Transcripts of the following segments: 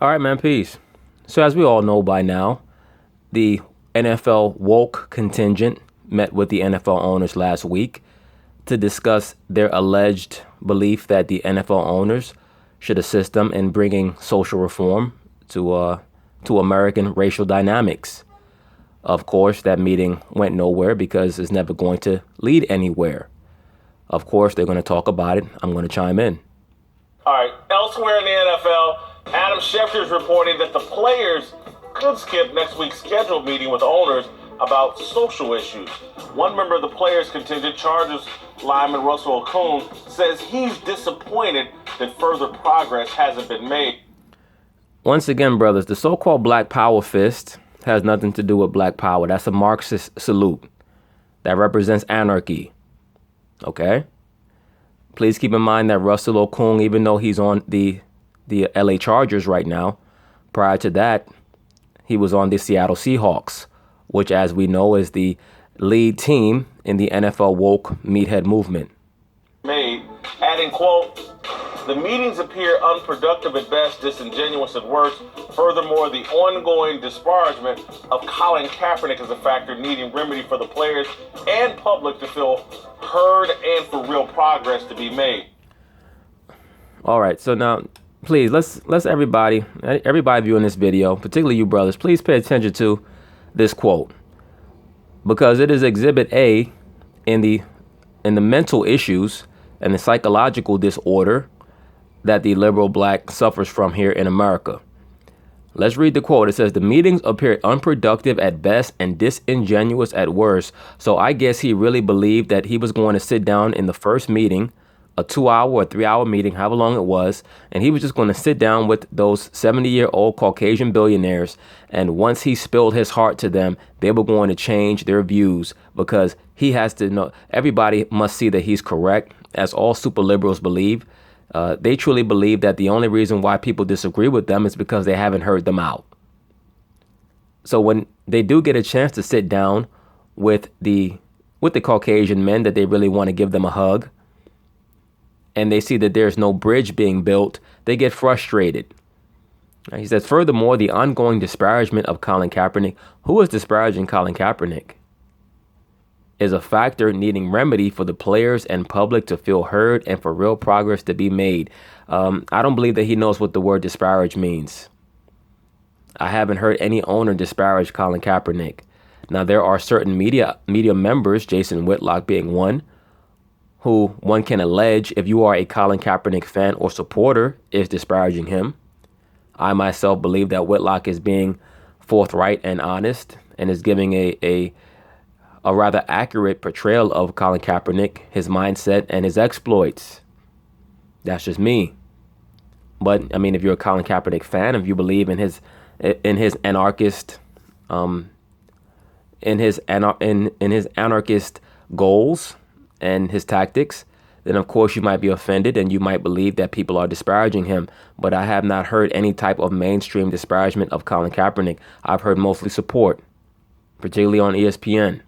All right, man, peace. So, as we all know by now, the NFL woke contingent met with the NFL owners last week to discuss their alleged belief that the NFL owners should assist them in bringing social reform to American racial dynamics. Of course, that meeting went nowhere because it's never going to lead anywhere. Of course, they're going to talk about it. I'm going to chime in. All right. Elsewhere in the NFL, Adam Schefter is reporting that the players could skip next week's scheduled meeting with owners about social issues. One member of the players' contingent, Chargers lineman Russell Okung, says he's disappointed that further progress hasn't been made. Once again, brothers, the so-called Black Power fist has nothing to do with Black Power. That's a Marxist salute that represents anarchy. Okay? Please keep in mind that Russell Okung, even though he's on the LA Chargers right now, prior to that, he was on the Seattle Seahawks, which, as we know, is the lead team in the NFL woke meathead movement. Made, adding, quote, the meetings appear unproductive at best, disingenuous at worst. Furthermore, the ongoing disparagement of Colin Kaepernick is a factor needing remedy for the players and public to feel heard and for real progress to be made. All right, so now, please, let's everybody viewing this video, particularly you brothers, please pay attention to this quote, because it is Exhibit A in the mental issues and the psychological disorder that the liberal black suffers from here in America. Let's read the quote. It says, the meetings appeared unproductive at best and disingenuous at worst. So I guess he really believed that he was going to sit down in the first meeting, a 2-hour or 3-hour meeting, however long it was, and he was just going to sit down with those 70-year-old Caucasian billionaires. And once he spilled his heart to them, they were going to change their views, because he has to know, everybody must see that he's correct, as all super liberals believe. They truly believe that the only reason why people disagree with them is because they haven't heard them out. So when they do get a chance to sit down with the Caucasian men that they really want to give them a hug, and they see that there's no bridge being built, they get frustrated. He says, furthermore, the ongoing disparagement of Colin Kaepernick, who is disparaging Colin Kaepernick, is a factor needing remedy for the players and public to feel heard and for real progress to be made. I don't believe that he knows what the word disparage means. I haven't heard any owner disparage Colin Kaepernick. Now, there are certain media members, Jason Whitlock being one, who one can allege, if you are a Colin Kaepernick fan or supporter, is disparaging him. I myself believe that Whitlock is being forthright and honest and is giving a rather accurate portrayal of Colin Kaepernick, his mindset, and his exploits. That's just me. But I mean, if you're a Colin Kaepernick fan, if you believe in his anarchist goals and his tactics, then of course you might be offended and you might believe that people are disparaging him. But I have not heard any type of mainstream disparagement of Colin Kaepernick. I've heard mostly support, particularly on ESPN.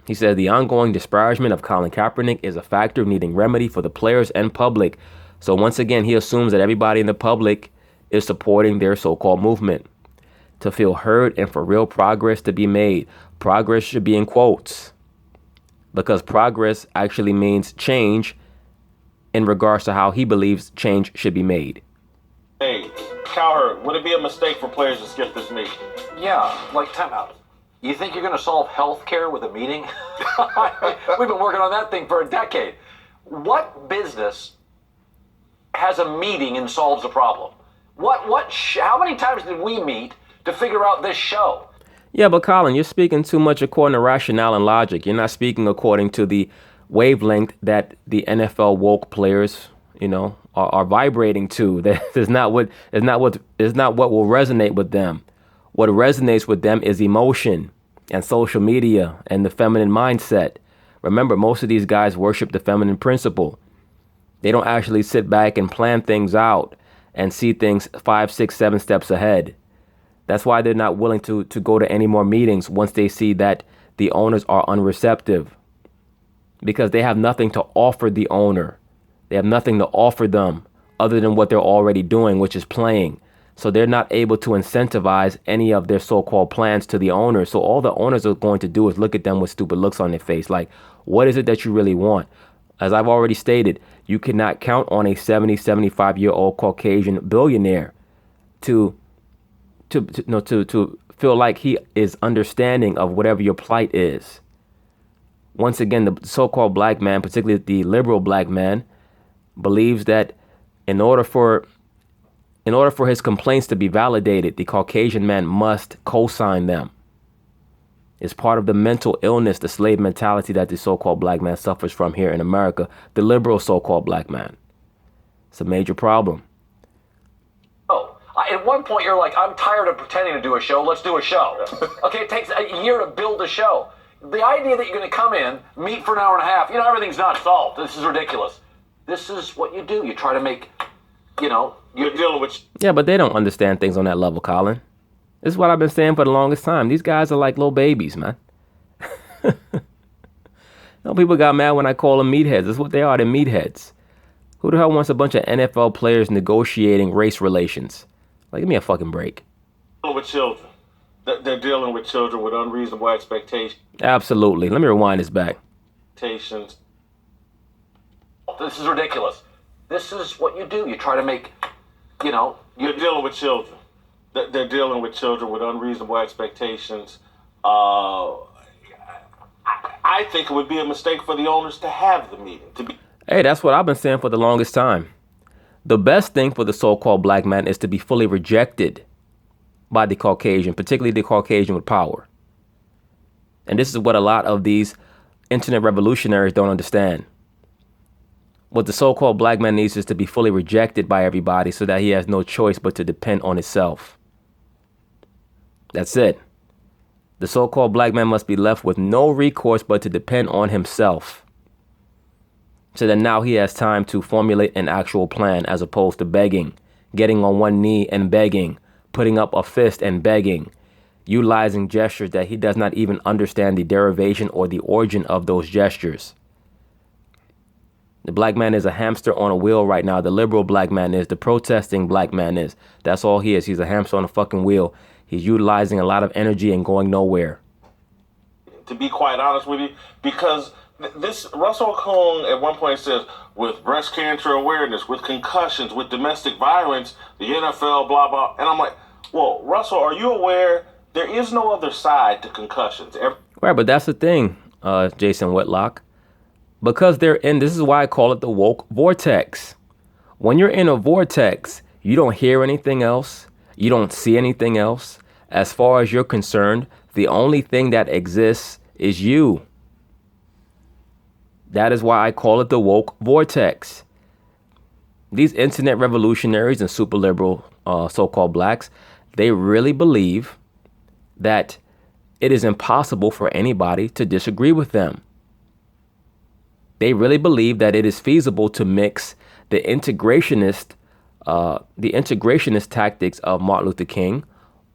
He said the ongoing disparagement of Colin Kaepernick is a factor needing remedy for the players and public. So once again, he assumes that everybody in the public is supporting their so-called movement to feel heard and for real progress to be made. Progress should be in quotes, because progress actually means change in regards to how he believes change should be made. Hey, Cowherd, would it be a mistake for players to skip this meeting? Yeah, like timeout. You think you're going to solve health care with a meeting? We've been working on that thing for a decade. What business has a meeting and solves a problem? How many times did we meet to figure out this show? Yeah, but Colin, you're speaking too much according to rationale and logic. You're not speaking according to the wavelength that the NFL woke players, are vibrating to. That is not what will resonate with them. What resonates with them is emotion and social media and the feminine mindset. Remember, most of these guys worship the feminine principle. They don't actually sit back and plan things out and see things 5, 6, 7 steps ahead. That's why they're not willing to go to any more meetings once they see that the owners are unreceptive, because they have nothing to offer the owner. They have nothing to offer them other than what they're already doing, which is playing. So they're not able to incentivize any of their so-called plans to the owners. So all the owners are going to do is look at them with stupid looks on their face. Like, what is it that you really want? As I've already stated, you cannot count on a 70, 75-year-old Caucasian billionaire to feel like he is understanding of whatever your plight is. Once again, the so-called black man, particularly the liberal black man, believes that in order for his complaints to be validated, the Caucasian man must co-sign them. It's part of the mental illness, the slave mentality that the so-called black man suffers from here in America, the liberal so-called black man. It's a major problem. Oh, at one point you're like, I'm tired of pretending to do a show. Let's do a show. Okay, it takes a year to build a show. The idea that you're going to come in, meet for an hour and a half, everything's not solved. This is ridiculous. This is what you do. You try to make, you're dealing with... Yeah, but they don't understand things on that level, Colin. This is what I've been saying for the longest time. These guys are like little babies, man. People got mad when I call them meatheads. That's what they are. They're meatheads. Who the hell wants a bunch of NFL players negotiating race relations? Like, give me a fucking break. With children. They're dealing with children with unreasonable expectations. Absolutely. Let me rewind this back. This is ridiculous. This is what you do. You try to make, you're dealing with children. They're dealing with children with unreasonable expectations. I think it would be a mistake for the owners to have the meeting. Hey, that's what I've been saying for the longest time. The best thing for the so-called black man is to be fully rejected by the Caucasian, particularly the Caucasian with power. And this is what a lot of these internet revolutionaries don't understand. What the so-called black man needs is to be fully rejected by everybody so that he has no choice but to depend on himself. That's it. The so-called black man must be left with no recourse but to depend on himself. So that now he has time to formulate an actual plan as opposed to begging, getting on one knee and begging, putting up a fist and begging, utilizing gestures that he does not even understand the derivation or the origin of those gestures. The black man is a hamster on a wheel right now. The liberal black man is. The protesting black man is. That's all he is. He's a hamster on a fucking wheel. He's utilizing a lot of energy and going nowhere. To be quite honest with you, because this Russell Okung at one point says, with breast cancer awareness, with concussions, with domestic violence, the NFL, blah, blah. And I'm like, well, Russell, are you aware there is no other side to concussions? Right, but that's the thing, Jason Whitlock. Because they're in, this is why I call it the woke vortex. When you're in a vortex, you don't hear anything else. You don't see anything else. As far as you're concerned, the only thing that exists is you. That is why I call it the woke vortex. These internet revolutionaries and super liberal so-called blacks, they really believe that it is impossible for anybody to disagree with them. They really believe that it is feasible to mix the integrationist tactics of Martin Luther King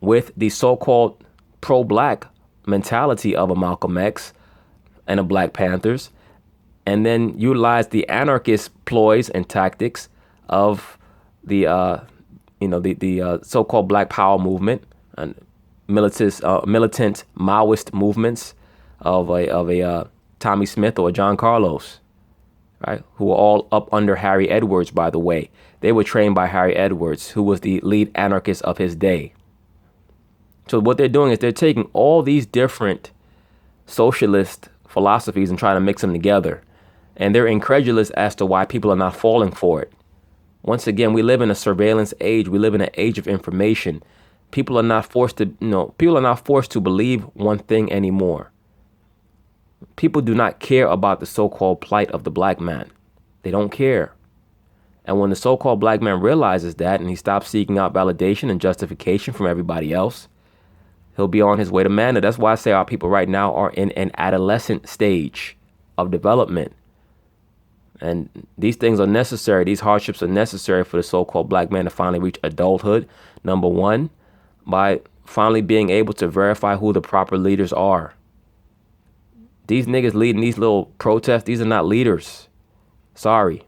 with the so-called pro-black mentality of a Malcolm X and a Black Panthers, and then utilize the anarchist ploys and tactics of the so-called Black Power movement and militant Maoist movements of a Tommy Smith or John Carlos, right? Who were all up under Harry Edwards, by the way. They were trained by Harry Edwards, who was the lead anarchist of his day. So what they're doing is they're taking all these different socialist philosophies and trying to mix them together. And they're incredulous as to why people are not falling for it. Once again, we live in a surveillance age. We live in an age of information. People are not forced to believe one thing anymore. People do not care about the so-called plight of the black man. They don't care. And when the so-called black man realizes that and he stops seeking out validation and justification from everybody else, he'll be on his way to manhood. That's why I say our people right now are in an adolescent stage of development. And these things are necessary. These hardships are necessary for the so-called black man to finally reach adulthood. Number one, by finally being able to verify who the proper leaders are. These niggas leading these little protests, these are not leaders. Sorry.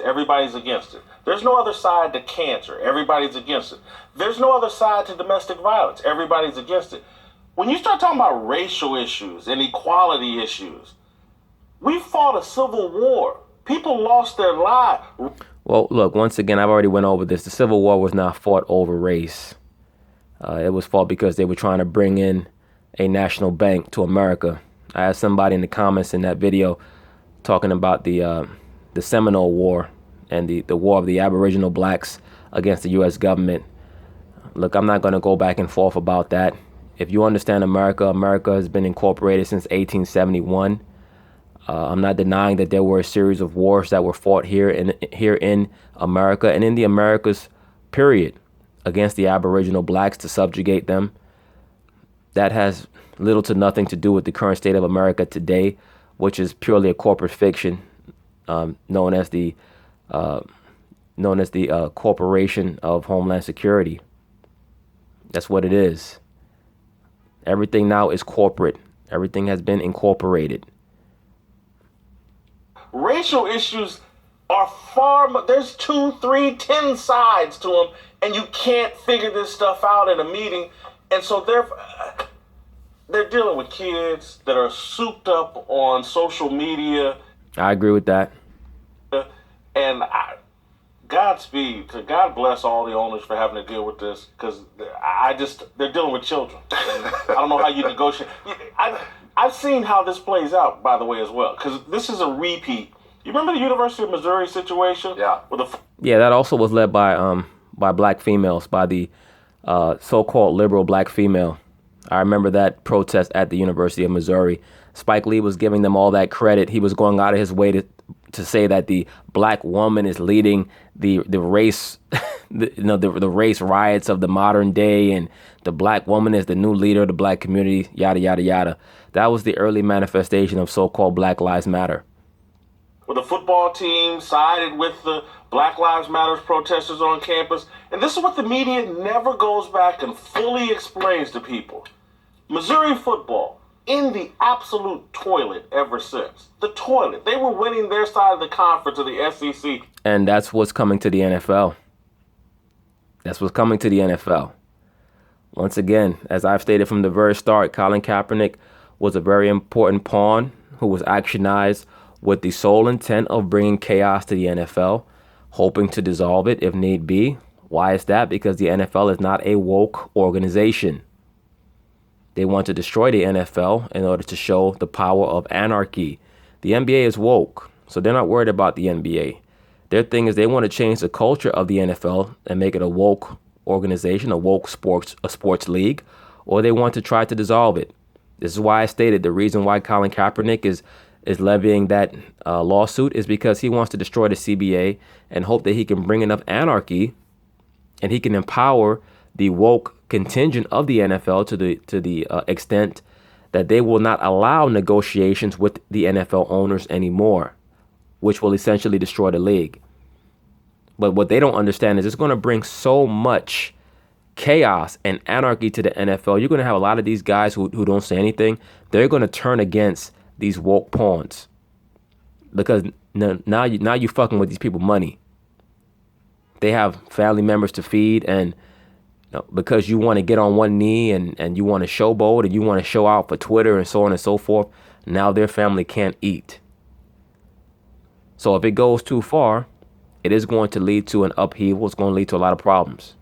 Everybody's against it. There's no other side to cancer. Everybody's against it. There's no other side to domestic violence. Everybody's against it. When you start talking about racial issues and equality issues, we fought a civil war. People lost their lives. Well, look, once again, I've already went over this. The Civil War was not fought over race. It was fought because they were trying to bring in a national bank to America. I had somebody in the comments in that video talking about the Seminole War and the war of the Aboriginal blacks against the U.S. government. Look, I'm not going to go back and forth about that. If you understand America, America has been incorporated since 1871. I'm not denying that there were a series of wars that were fought here in America and in the Americas, period, against the Aboriginal blacks to subjugate them. That has little to nothing to do with the current state of America today, which is purely a corporate fiction, known as the Corporation of Homeland Security. That's what it is. Everything now is corporate. Everything has been incorporated. Racial issues are there's 2, 3, 10 sides to them, and you can't figure this stuff out in a meeting. And so they're dealing with kids that are souped up on social media. I agree with that. And Godspeed to God bless all the owners for having to deal with this, because they're dealing with children. And I don't know how you negotiate. I've seen how this plays out, by the way, as well, because this is a repeat. You remember the University of Missouri situation? Yeah. Yeah, that also was led by black females, by the so-called liberal black female. I remember that protest at the University of Missouri. Spike Lee was giving them all that credit. He was going out of his way to say that the black woman is leading the race, the race riots of the modern day, and the black woman is the new leader of the black community, yada, yada, yada. That was the early manifestation of so-called Black Lives Matter. Where the football team sided with the Black Lives Matter protesters on campus. And this is what the media never goes back and fully explains to people. Missouri football, in the absolute toilet ever since. The toilet. They were winning their side of the conference of the SEC. And that's what's coming to the NFL. That's what's coming to the NFL. Once again, as I've stated from the very start, Colin Kaepernick was a very important pawn who was actionized with the sole intent of bringing chaos to the NFL, hoping to dissolve it if need be. Why is that? Because the NFL is not a woke organization. They want to destroy the NFL in order to show the power of anarchy. The NBA is woke, so they're not worried about the NBA. Their thing is they want to change the culture of the NFL and make it a woke organization, a woke sports league, or they want to try to dissolve it. This is why I stated the reason why Colin Kaepernick is levying that lawsuit is because he wants to destroy the CBA and hope that he can bring enough anarchy and he can empower the woke contingent of the NFL to the extent that they will not allow negotiations with the NFL owners anymore, which will essentially destroy the league. But what they don't understand is it's going to bring so much chaos and anarchy to the NFL. You're going to have a lot of these guys who don't say anything. They're going to turn against these woke pawns because now you fucking with these people money. They have family members to feed, and because you want to get on one knee and you want to showboat and you want to show out for Twitter and so on and so forth, now their family can't eat. So if it goes too far, it is going to lead to an upheaval. It's going to lead to a lot of problems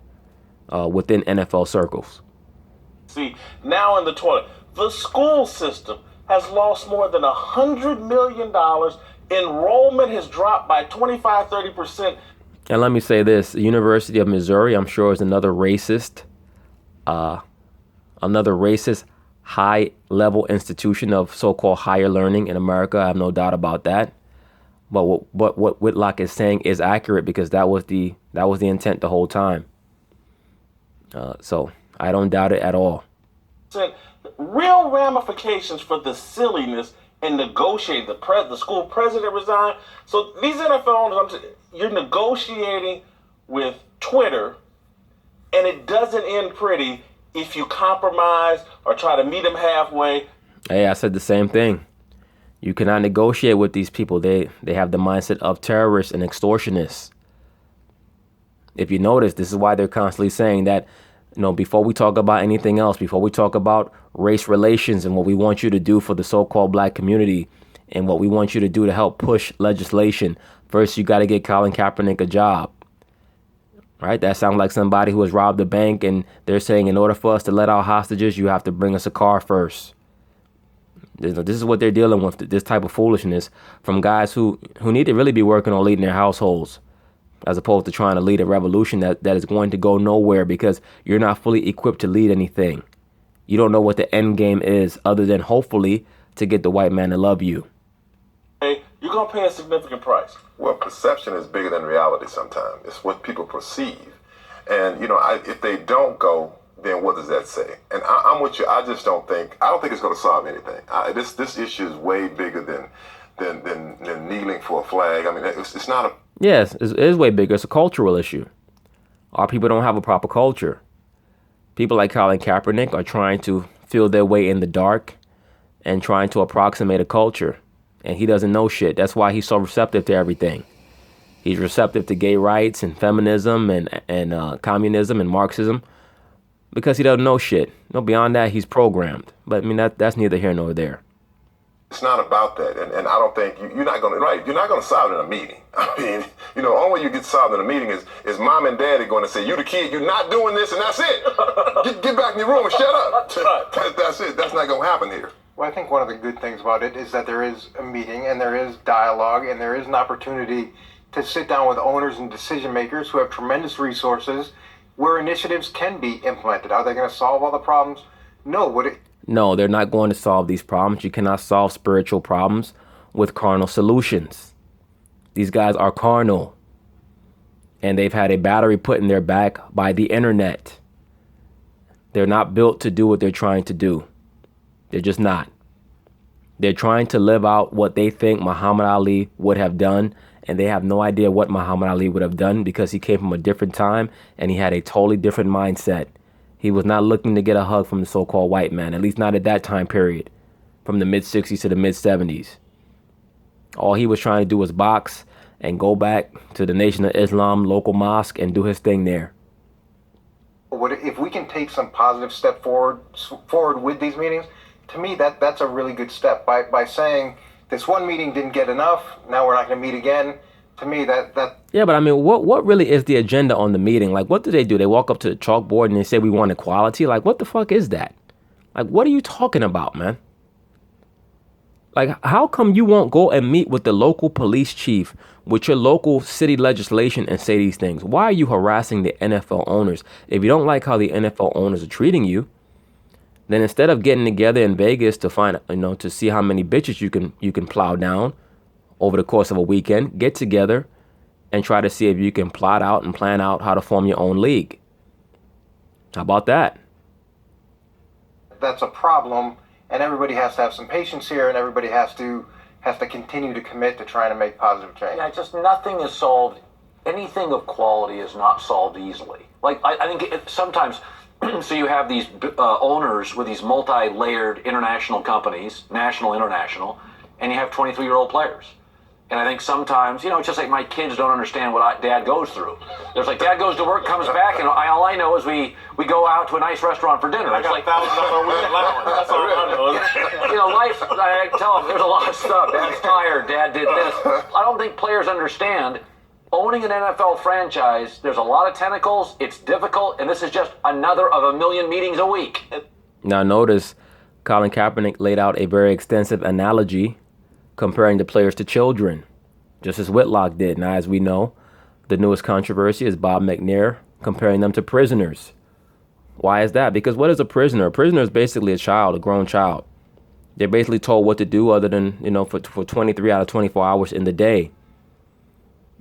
within NFL circles. See, now in the toilet, the school system has lost more than $100 million. Enrollment has dropped by 25-30%. And let me say this, the University of Missouri, I'm sure, is another racist high-level institution of so-called higher learning in America. I have no doubt about that. But what Whitlock is saying is accurate because that was the intent the whole time. So I don't doubt it at all. Real ramifications for the silliness in negotiating. The school president resigned. So these NFL owners, you're negotiating with Twitter, and it doesn't end pretty if you compromise or try to meet them halfway. Hey, I said the same thing. You cannot negotiate with these people. They have the mindset of terrorists and extortionists. If you notice, this is why they're constantly saying that, before we talk about anything else, before we talk about race relations and what we want you to do for the so-called black community and what we want you to do to help push legislation, first you got to get Colin Kaepernick a job. Right? That sounds like somebody who has robbed a bank and they're saying in order for us to let out hostages, you have to bring us a car first. This is what they're dealing with, this type of foolishness from guys who need to really be working on leading their households, as opposed to trying to lead a revolution that is going to go nowhere because you're not fully equipped to lead anything. You don't know what the end game is other than hopefully to get the white man to love you. Hey, you're going to pay a significant price. Well, perception is bigger than reality sometimes. It's what people perceive. And, if they don't go, then what does that say? And I'm with you. I don't think it's going to solve anything. This issue is way bigger than kneeling for a flag. I mean, it's not a... Yes, it is way bigger. It's a cultural issue. Our people don't have a proper culture. People like Colin Kaepernick are trying to feel their way in the dark and trying to approximate a culture. And he doesn't know shit. That's why he's so receptive to everything. He's receptive to gay rights and feminism and communism and Marxism because he doesn't know shit. No, beyond that, he's programmed. But I mean, that's neither here nor there. It's not about that, and I don't think you're not going to solve it in a meeting. I mean, the only way you get solved in a meeting is mom and daddy going to say, you the kid, you're not doing this, and that's it. Get back in your room and shut up. That's it. That's not going to happen here. Well, I think one of the good things about it is that there is a meeting and there is dialogue and there is an opportunity to sit down with owners and decision makers who have tremendous resources where initiatives can be implemented. Are they going to solve all the problems? No. No, they're not going to solve these problems. You cannot solve spiritual problems with carnal solutions. These guys are carnal. And they've had a battery put in their back by the internet. They're not built to do what they're trying to do. They're just not. They're trying to live out what they think Muhammad Ali would have done. And they have no idea what Muhammad Ali would have done because he came from a different time and he had a totally different mindset. He was not looking to get a hug from the so-called white man, at least not at that time period, from the mid-60s to the mid-70s. All he was trying to do was box and go back to the Nation of Islam local mosque and do his thing there. If we can take some positive step forward with these meetings, to me, that's a really good step. By saying this one meeting didn't get enough, now we're not going to meet again. To me, that... Yeah, but I mean, what really is the agenda on the meeting? Like, what do? They walk up to the chalkboard and they say we want equality? Like, what the fuck is that? Like, what are you talking about, man? Like, how come you won't go and meet with the local police chief, with your local city legislation and say these things? Why are you harassing the NFL owners? If you don't like how the NFL owners are treating you, then instead of getting together in Vegas to find, to see how many bitches you can plow down over the course of a weekend, get together and try to see if you can plot out and plan out how to form your own league. How about that? That's a problem, and everybody has to have some patience here, and everybody has to continue to commit to trying to make positive change. Yeah, just nothing is solved. Anything of quality is not solved easily. Like, I think sometimes, so you have these owners with these multi-layered international companies, national, international, and you have 23-year-old players. And I think sometimes, it's just like my kids don't understand what Dad goes through. There's like, Dad goes to work, comes back, and all I know is we go out to a nice restaurant for dinner. I got like $1,000 a week allowance. That's all I know. Life, I tell them, there's a lot of stuff. Dad's tired, Dad did this. I don't think players understand owning an NFL franchise, there's a lot of tentacles, it's difficult, and this is just another of a million meetings a week. Now notice, Colin Kaepernick laid out a very extensive analogy comparing the players to children, just as Whitlock did. Now, as we know, the newest controversy is Bob McNair comparing them to prisoners. Why is that? Because what is a prisoner? A prisoner is basically a child, a grown child. They're basically told what to do other than, for 23 out of 24 hours in the day.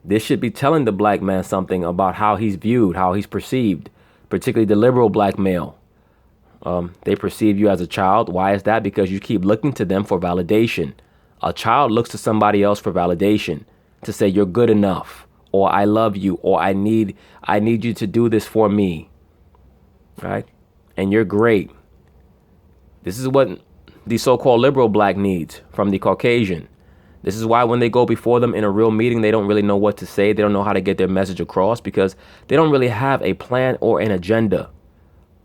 This should be telling the black man something about how he's viewed, how he's perceived, particularly the liberal black male. They perceive you as a child. Why is that? Because you keep looking to them for validation. A child looks to somebody else for validation, to say you're good enough, or I love you, or I need you to do this for me, right? And you're great. This is what the so-called liberal black needs from the Caucasian, This is why when they go before them in a real meeting, they don't really know what to say. They don't know how to get their message across because they don't really have a plan or an agenda.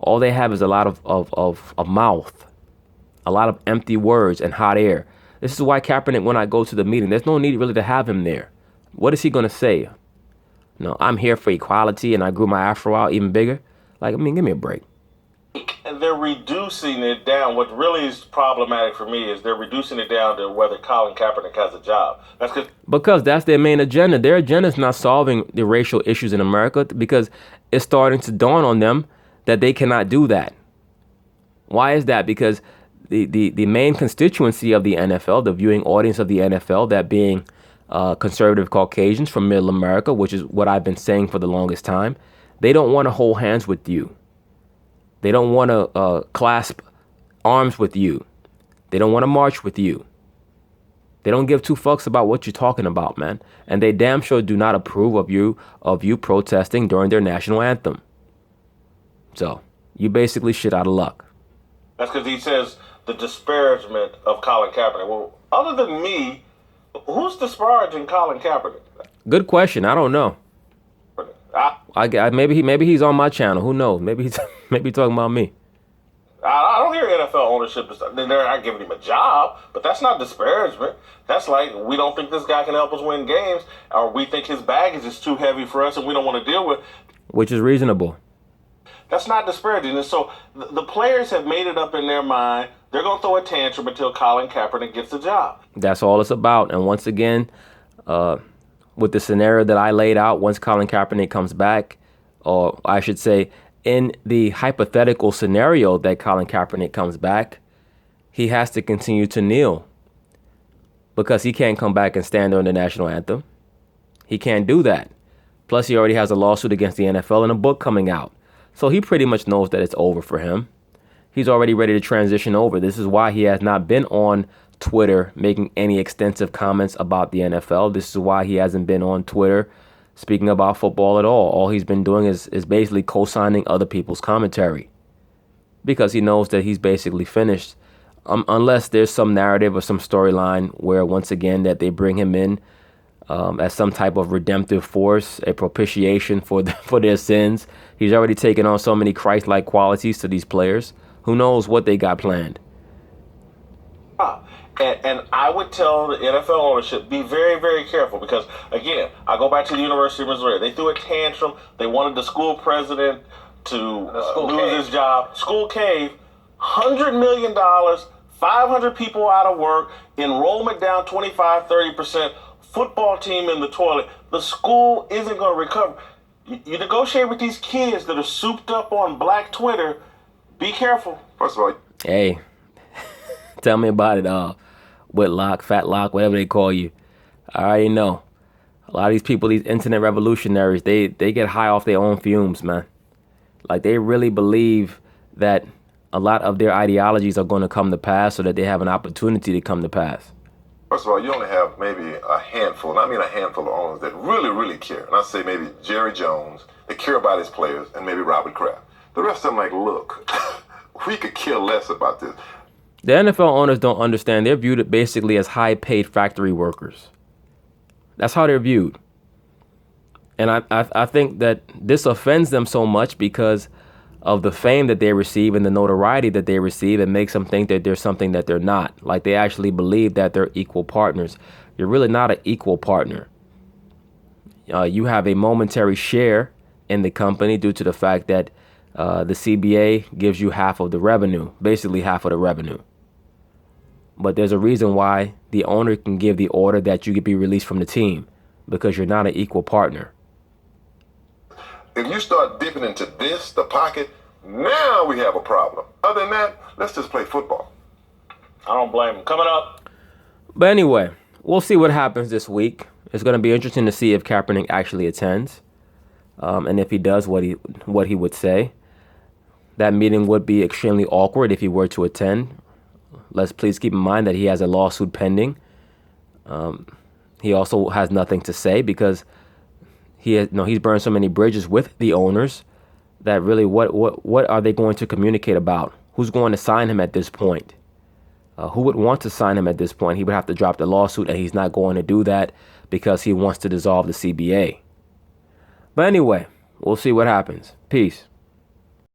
All they have is a lot of mouth, a lot of empty words and hot air. This is why Kaepernick, when I go to the meeting, there's no need really to have him there. What is he going to say? No, I'm here for equality and I grew my afro out even bigger. Like, I mean, give me a break. And they're reducing it down. What really is problematic for me is they're reducing it down to whether Colin Kaepernick has a job. That's because that's their main agenda. Their agenda is not solving the racial issues in America because it's starting to dawn on them that they cannot do that. Why is that? Because the main constituency of the NFL, the viewing audience of the NFL, that being conservative Caucasians from middle America, which is what I've been saying for the longest time, they don't want to hold hands with you. They don't want to clasp arms with you. They don't want to march with you. They don't give two fucks about what you're talking about, man. And they damn sure do not approve of you protesting during their national anthem. So you basically shit out of luck. That's because he says the disparagement of Colin Kaepernick. Well, other than me, who's disparaging Colin Kaepernick? Good question. I don't know. Maybe he's on my channel. Who knows? Maybe he's talking about me. I don't hear NFL ownership. They're not giving him a job, but that's not disparagement. That's like, we don't think this guy can help us win games, or we think his baggage is too heavy for us and we don't want to deal with. Which is reasonable. That's not disparaging. And so the players have made it up in their mind. They're going to throw a tantrum until Colin Kaepernick gets a job. That's all it's about. And once again, with the scenario that I laid out, once Colin Kaepernick comes back, or I should say, in the hypothetical scenario that Colin Kaepernick comes back, he has to continue to kneel because he can't come back and stand during the national anthem. He can't do that. Plus, he already has a lawsuit against the NFL and a book coming out. So he pretty much knows that it's over for him. He's already ready to transition over. This is why he has not been on Twitter making any extensive comments about the NFL. This is why he hasn't been on Twitter speaking about football at all. All he's been doing is basically co-signing other people's commentary because he knows that he's basically finished, unless there's some narrative or some storyline where, once again, that they bring him in as some type of redemptive force, a propitiation for their sins. He's already taken on so many Christ-like qualities to these players. Who knows what they got planned? And I would tell the NFL ownership, be very, very careful because, again, I go back to the University of Missouri. They threw a tantrum. They wanted the school president to lose his job. School cave, $100 million, 500 people out of work, enrollment down 25, 30%, football team in the toilet. The school isn't going to recover. You negotiate with these kids that are souped up on Black Twitter. Be careful. First of all, hey, tell me about it, Whitlock, Fatlock, whatever they call you. I already know. A lot of these people, these internet revolutionaries, they get high off their own fumes, man. Like, they really believe that a lot of their ideologies are going to come to pass so that they have an opportunity to come to pass. First of all, you only have maybe a handful, and I mean a handful of owners that really, really care. And I say maybe Jerry Jones, they care about his players, and maybe Robert Kraft. The rest of them like, look, we could care less about this. The NFL owners don't understand. They're viewed basically as high-paid factory workers. That's how they're viewed. And I think that this offends them so much because of the fame that they receive and the notoriety that they receive. It makes them think that there's something that they're not. Like, they actually believe that they're equal partners. You're really not an equal partner. You have a momentary share in the company due to the fact that the CBA gives you half of the revenue, basically half of the revenue. But there's a reason why the owner can give the order that you could be released from the team, because you're not an equal partner. If you start dipping into this, the pocket, now we have a problem. Other than that, let's just play football. I don't blame him. Coming up. But anyway, we'll see what happens this week. It's going to be interesting to see if Kaepernick actually attends, and if he does, what he would say. That meeting would be extremely awkward if he were to attend. Let's please keep in mind that he has a lawsuit pending. He also has nothing to say because he's burned so many bridges with the owners that really what are they going to communicate about? Who's going to sign him at this point? Who would want to sign him at this point? He would have to drop the lawsuit, and he's not going to do that because he wants to dissolve the CBA. But anyway, we'll see what happens. Peace.